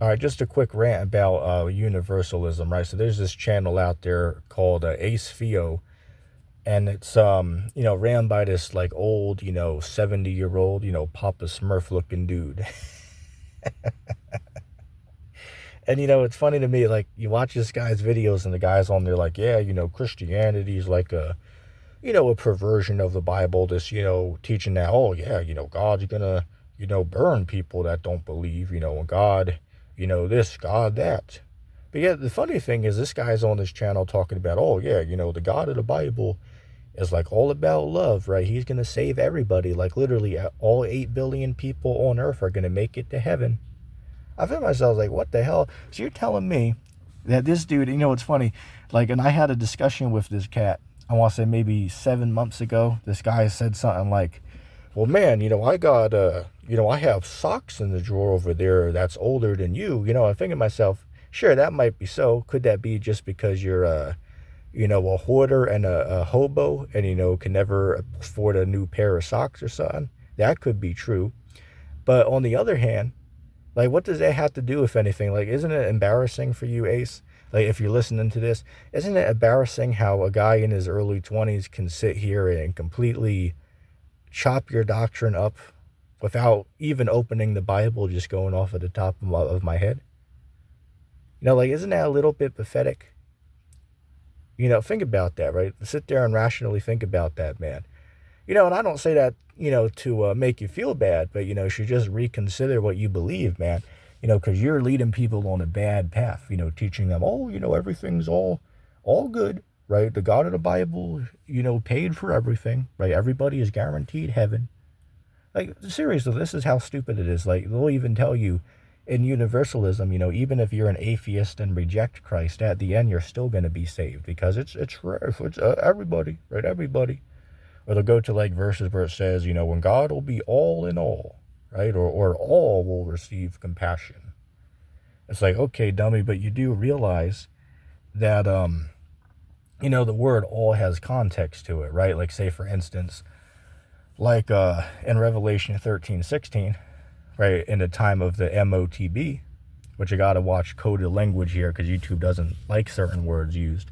All right, just a quick rant about universalism, right? So there's this channel out there called Ace Theo, and it's ran by this like old 70-year-old Papa Smurf looking dude. And it's funny to me, like you watch this guy's videos and the guy's on there like, yeah, Christianity is like a perversion of the Bible, this teaching that, oh yeah, God's gonna burn people that don't believe, and God, this, God, that. But yeah, the funny thing is this guy's on this channel talking about, oh yeah, the God of the Bible is like all about love, right? He's going to save everybody. Like literally all 8 billion people on earth are going to make it to heaven. I feel myself like, what the hell? So you're telling me that this dude, it's funny, like, and I had a discussion with this cat, I want to say maybe 7 months ago. This guy said something like, well, man, I got, I have socks in the drawer over there that's older than you. I'm thinking to myself, sure, that might be so. Could that be just because you're, a hoarder and a hobo and, can never afford a new pair of socks or something? That could be true. But on the other hand, like, what does that have to do with anything? Like, isn't it embarrassing for you, Ace? Like, if you're listening to this, isn't it embarrassing how a guy in his early 20s can sit here and completely chop your doctrine up without even opening the Bible, just going off at the top of my head? Like, isn't that a little bit pathetic? Think about that, right? Sit there and rationally think about that, man. And I don't say that, to make you feel bad, but, you should just reconsider what you believe, man. Because you're leading people on a bad path, teaching them, oh, everything's all good, right? The God of the Bible, paid for everything, right? Everybody is guaranteed heaven. Like, seriously, this is how stupid it is. Like, they'll even tell you in universalism, even if you're an atheist and reject Christ, at the end, you're still going to be saved because it's everybody, right? Everybody. Or they'll go to like verses where it says, when God will be all in all, right? Or all will receive compassion. It's like, okay, dummy, but you do realize that, the word all has context to it, right? Like, say, for instance, like in Revelation 13:16, right, in the time of the MOTB, which I got to watch coded language here because YouTube doesn't like certain words used.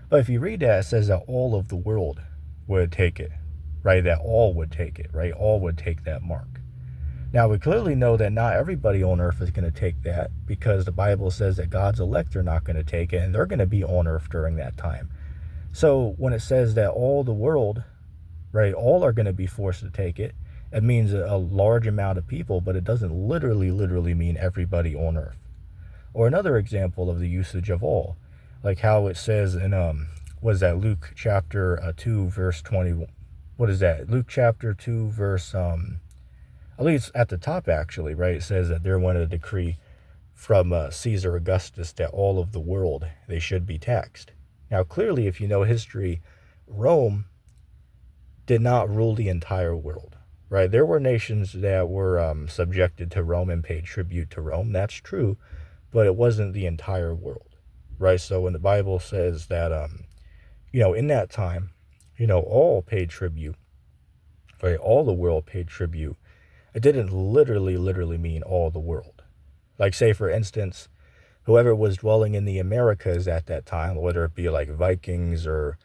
But if you read that, it says that all of the world would take it, right? That all would take it, right? All would take that mark. Now, we clearly know that not everybody on earth is going to take that because the Bible says that God's elect are not going to take it, and they're going to be on earth during that time. So when it says that all the world, right, all are going to be forced to take it, it means a large amount of people, but it doesn't literally mean everybody on earth. Or another example of the usage of all, like how it says in, Luke chapter 2, verse 20, what is that? Luke chapter 2, verse, I believe it's at the top actually, right? It says that there went a decree from Caesar Augustus that all of the world, they should be taxed. Now, clearly, if you know history, Rome did not rule the entire world, right? There were nations that were subjected to Rome and paid tribute to Rome. That's true, but it wasn't the entire world, right? So when the Bible says that, in that time, all paid tribute, right? All the world paid tribute. It didn't literally mean all the world. Like, say, for instance, whoever was dwelling in the Americas at that time, whether it be like Vikings or,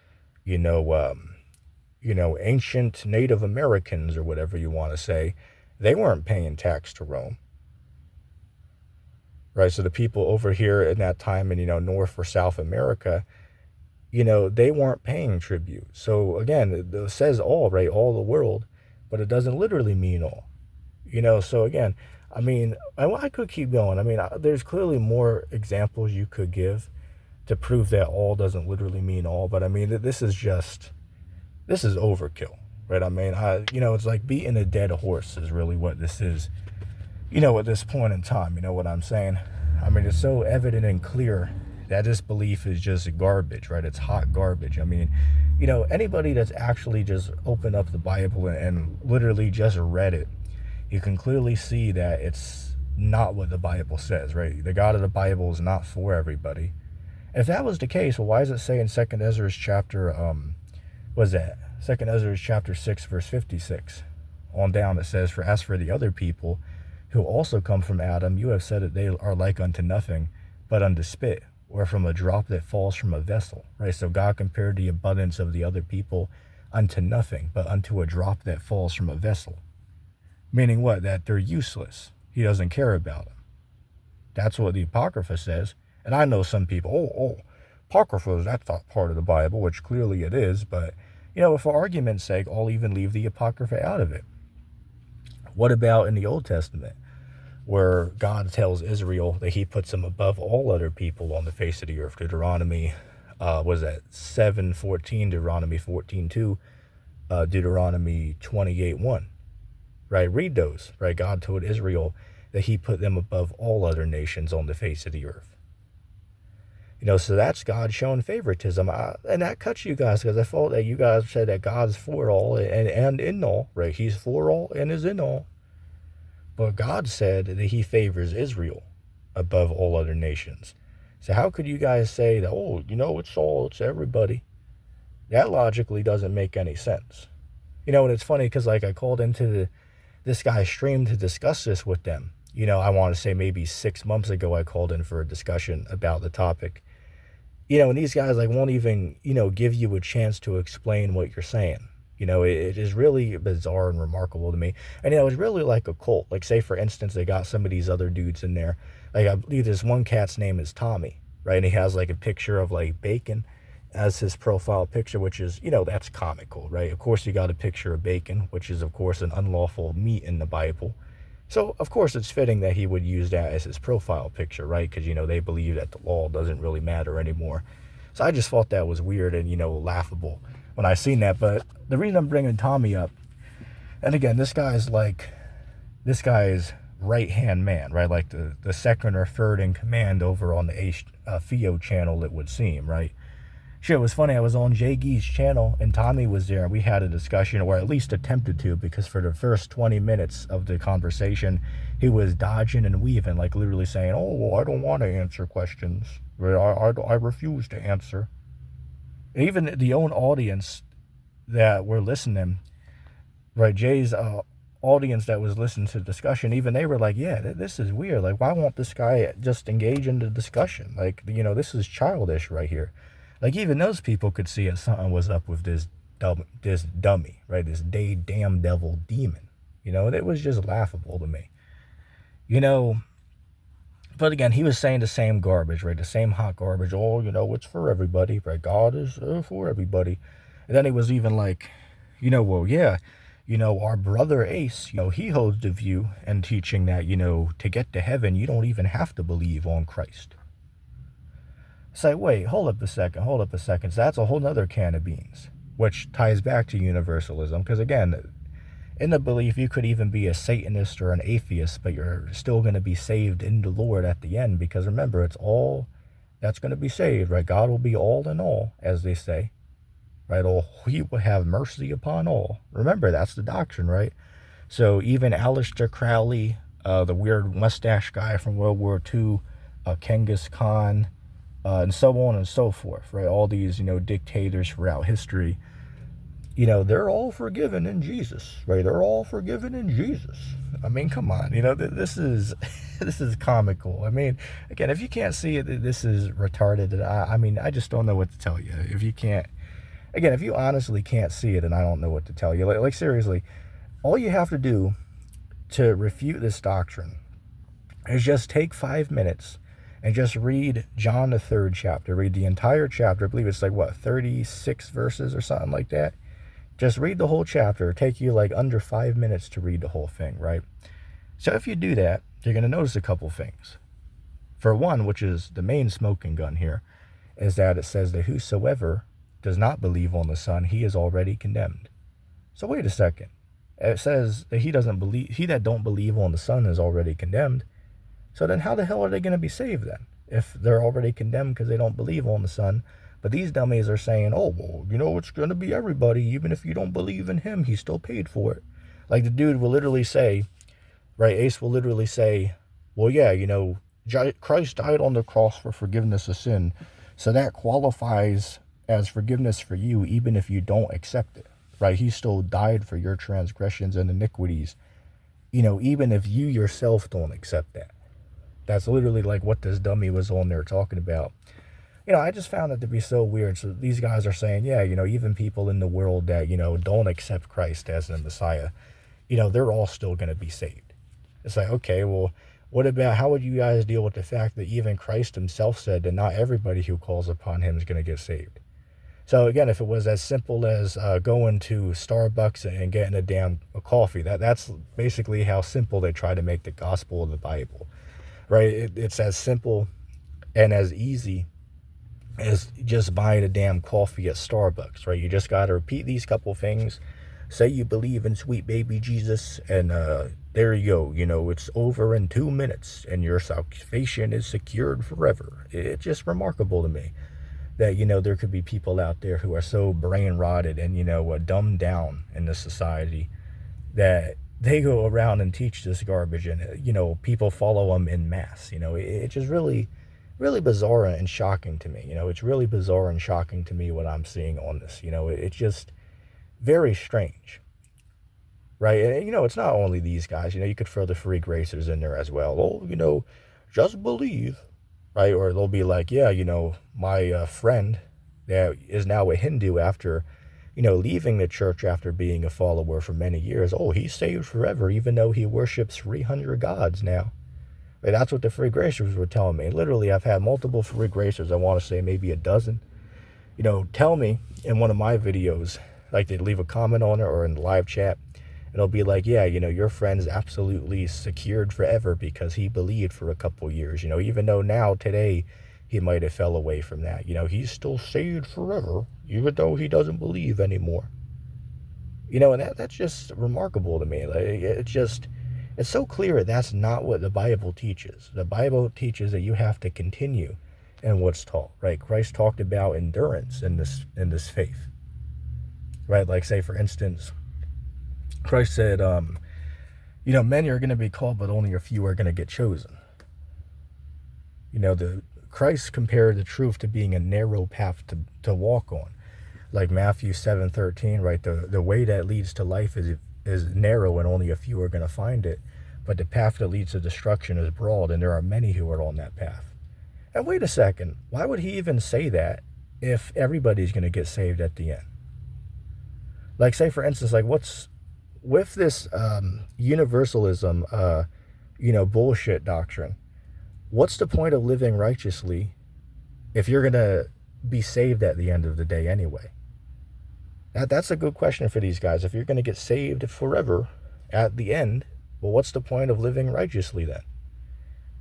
ancient Native Americans or whatever you want to say, they weren't paying tax to Rome. Right? So the people over here in that time in, North or South America, they weren't paying tribute. So again, it says all, right? All the world, but it doesn't literally mean all. So again, I mean, I could keep going. I mean, there's clearly more examples you could give to prove that all doesn't literally mean all. But I mean, this is overkill, right? I mean, it's like beating a dead horse is really what this is, at this point in time. You know what I'm saying? I mean, it's so evident and clear that this belief is just garbage, right? It's hot garbage. I mean, anybody that's actually just opened up the Bible and literally just read it, you can clearly see that it's not what the Bible says, right? The God of the Bible is not for everybody. If that was the case, well, why does it say in 2nd Ezra chapter, what is that? 2nd Ezra chapter 6, verse 56 on down, it says, for as for the other people, who also come from Adam, you have said that they are like unto nothing, but unto spit, or from a drop that falls from a vessel, right? So God compared the abundance of the other people unto nothing, but unto a drop that falls from a vessel. Meaning what? That they're useless. He doesn't care about them. That's what the Apocrypha says. And I know some people, Apocrypha, that's not part of the Bible, which clearly it is, but, for argument's sake, I'll even leave the Apocrypha out of it. What about in the Old Testament, where God tells Israel that he puts them above all other people on the face of the earth? Deuteronomy, was that 7:14, Deuteronomy 14:2, Deuteronomy 28:1, right? Read those, right? God told Israel that he put them above all other nations on the face of the earth. So that's God showing favoritism. And that cuts you guys, because I thought that you guys said that God's for all and in all, right? He's for all and is in all. But God said that he favors Israel above all other nations. So how could you guys say that, it's everybody? That logically doesn't make any sense. And it's funny because, I called into this guy's stream to discuss this with them. I want to say maybe 6 months ago, I called in for a discussion about the topic. And these guys won't even, give you a chance to explain what you're saying. It is really bizarre and remarkable to me. And, it's really like a cult. Like, say, for instance, they got some of these other dudes in there. I believe this one cat's name is Tommy, right? And he has, a picture of, bacon as his profile picture, which is, that's comical, right? Of course, you got a picture of bacon, which is, of course, an unlawful meat in the Bible. So, of course, it's fitting that he would use that as his profile picture, right? Because, they believe that the law doesn't really matter anymore. So I just thought that was weird and, laughable when I seen that. But the reason I'm bringing Tommy up, and again, this guy's right-hand man, right? Like the second or third in command over on the Theo channel, it would seem, right? Shit, it was funny. I was on Jay Gee's channel, and Tommy was there, and we had a discussion, or at least attempted to, because for the first 20 minutes of the conversation, he was dodging and weaving, literally saying, I don't want to answer questions. I refuse to answer. And even the own audience that were listening, right, Jay's audience that was listening to the discussion, even they were like, yeah, this is weird. Why won't this guy just engage in the discussion? This is childish right here. Even those people could see that something was up with this dummy, right? This damn devil demon. It was just laughable to me. But again, he was saying the same garbage, right? The same hot garbage. It's for everybody, right? God is for everybody. And then he was even like, our brother Ace, he holds the view and teaching that, to get to heaven, you don't even have to believe on Christ. Say, wait, hold up a second. So that's a whole nother can of beans, which ties back to universalism. Because again, in the belief you could even be a Satanist or an atheist, but you're still going to be saved in the Lord at the end. Because remember, it's all that's going to be saved, right? God will be all in all, as they say, right? He will have mercy upon all. Remember, that's the doctrine, right? So even Aleister Crowley, the weird mustache guy from World War II, Genghis Khan, and so on and so forth, right? All these, dictators throughout history, they're all forgiven in Jesus, right? They're all forgiven in Jesus. I mean, come on, this is this is comical. I mean, again, if you can't see it, this is retarded. I just don't know what to tell you. If you honestly can't see it, and I don't know what to tell you. Like seriously, all you have to do to refute this doctrine is just take 5 minutes and just read John the 3rd chapter. Read the entire chapter. I believe it's 36 verses or something like that. Just read the whole chapter. It'll take you under 5 minutes to read the whole thing, right? So if you do that, you're going to notice a couple things. For one, which is the main smoking gun here, is that it says that whosoever does not believe on the Son, he is already condemned. So wait a second. It says that he that don't believe on the Son is already condemned. So then how the hell are they going to be saved then? If they're already condemned because they don't believe on the Son. But these dummies are saying, it's going to be everybody. Even if you don't believe in him, he still paid for it. Like the dude will literally say, right, Ace will literally say, well, yeah, Christ died on the cross for forgiveness of sin. So that qualifies as forgiveness for you, even if you don't accept it, right? He still died for your transgressions and iniquities. even if you yourself don't accept that. That's literally like what this dummy was on there talking about. I just found it to be so weird. So these guys are saying, yeah, even people in the world that, don't accept Christ as the Messiah, they're all still going to be saved. It's like, okay, well, what about, how would you guys deal with the fact that even Christ himself said that not everybody who calls upon him is going to get saved? So again, if it was as simple as going to Starbucks and getting a damn coffee, that's basically how simple they try to make the gospel of the Bible, right? It's as simple and as easy as just buying a damn coffee at Starbucks, right? You just got to repeat these couple things, say you believe in sweet baby Jesus, and there you go. It's over in 2 minutes, and your salvation is secured forever. It's just remarkable to me that, there could be people out there who are so brain rotted and, dumbed down in this society that they go around and teach this garbage, and, people follow them in mass. It's just really, really bizarre and shocking to me. It's really bizarre and shocking to me what I'm seeing on this. It's just very strange, right? And, it's not only these guys. You could throw the free gracers in there as well. Oh, just believe, right? Or they'll be like, yeah, my friend that is now a Hindu after, leaving the church after being a follower for many years. Oh, he's saved forever, even though he worships 300 gods now. Right? That's what the free gracers were telling me. Literally, I've had multiple free gracers, I want to say maybe a dozen, tell me in one of my videos, like they'd leave a comment on it or in the live chat, and it'll be like, yeah, your friend's absolutely secured forever because he believed for a couple years, even though now today he might have fell away from that. He's still saved forever, even though he doesn't believe anymore. And that's just remarkable to me. Like, it's so clear that's not what the Bible teaches. The Bible teaches that you have to continue in what's taught, right? Christ talked about endurance in this faith, right? Like, say, for instance, Christ said, many are going to be called, but only a few are going to get chosen. Christ compared the truth to being a narrow path to walk on. Like Matthew 7:13, right? The way that leads to life is narrow and only a few are going to find it. But the path that leads to destruction is broad, and there are many who are on that path. And wait a second, why would he even say that if everybody's going to get saved at the end? Like, say, for instance, like what's with this universalism, bullshit doctrine, what's the point of living righteously if you're going to be saved at the end of the day anyway? That's a good question for these guys. If you're going to get saved forever at the end, well, what's the point of living righteously then?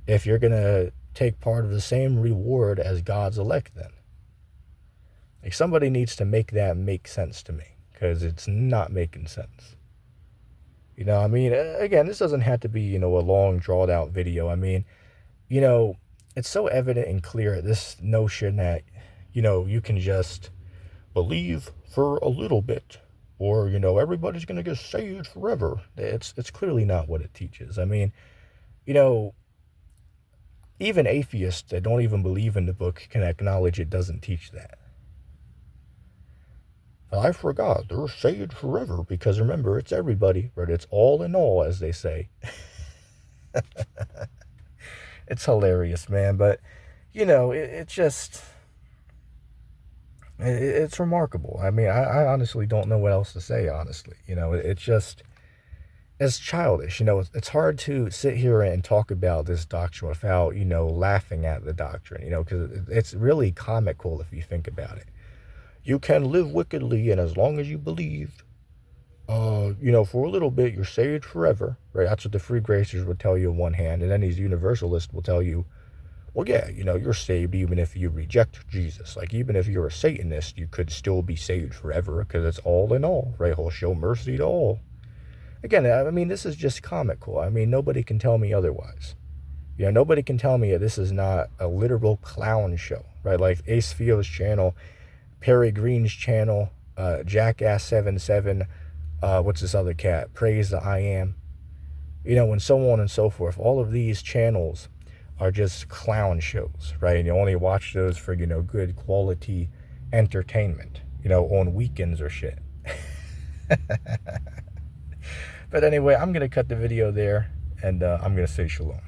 If you're going to take part of the same reward as God's elect then. Like, somebody needs to make that make sense to me, because it's not making sense. Again, this doesn't have to be, a long drawn out video. It's so evident and clear, this notion that, you can just believe for a little bit, or, everybody's going to get saved forever. It's clearly not what it teaches. Even atheists that don't even believe in the book can acknowledge it doesn't teach that. I forgot, they're saved forever, because remember, it's everybody, right? It's all in all, as they say. It's hilarious, man. But, it's remarkable. I honestly don't know what else to say, honestly. It's childish. It's hard to sit here and talk about this doctrine without, laughing at the doctrine, because it's really comical if you think about it. You can live wickedly, and as long as you believe, for a little bit, you're saved forever, right? That's what the free gracers would tell you on one hand, and then these universalists will tell you, well, yeah, you're saved even if you reject Jesus. Like, even if you're a Satanist, you could still be saved forever, because it's all in all, right? He'll show mercy to all. Again, this is just comical. Nobody can tell me otherwise. Nobody can tell me that this is not a literal clown show, right? Like Ace Theo's channel, Perry Green's channel, Jackass77, what's this other cat? Praise the I Am. And so on and so forth. All of these channels are just clown shows, right? And you only watch those for, good quality entertainment, on weekends or shit. But anyway, I'm going to cut the video there, and I'm going to say shalom.